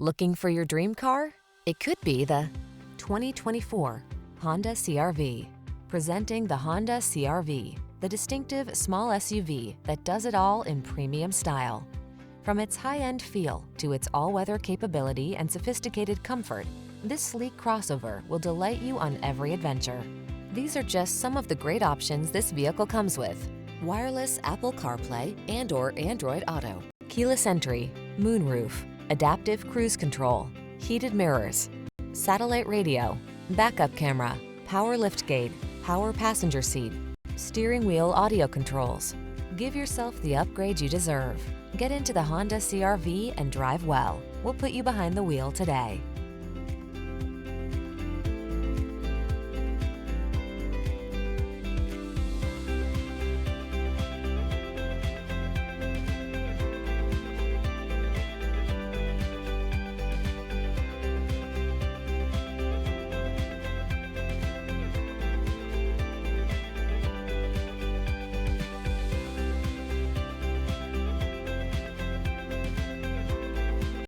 Looking for your dream car? It could be the 2024 Honda CR-V. Presenting the Honda CR-V, the distinctive small SUV that does it all in premium style. From its high-end feel to its all-weather capability and sophisticated comfort, this sleek crossover will delight you on every adventure. These are just some of the great options this vehicle comes with: wireless Apple Carplay and/or Android Auto, keyless entry, moonroof, adaptive cruise control, heated mirrors, satellite radio, backup camera, power liftgate, power passenger seat, steering wheel audio controls. Give yourself the upgrade you deserve. Get into the Honda CR-V and drive well. We'll put you behind the wheel today.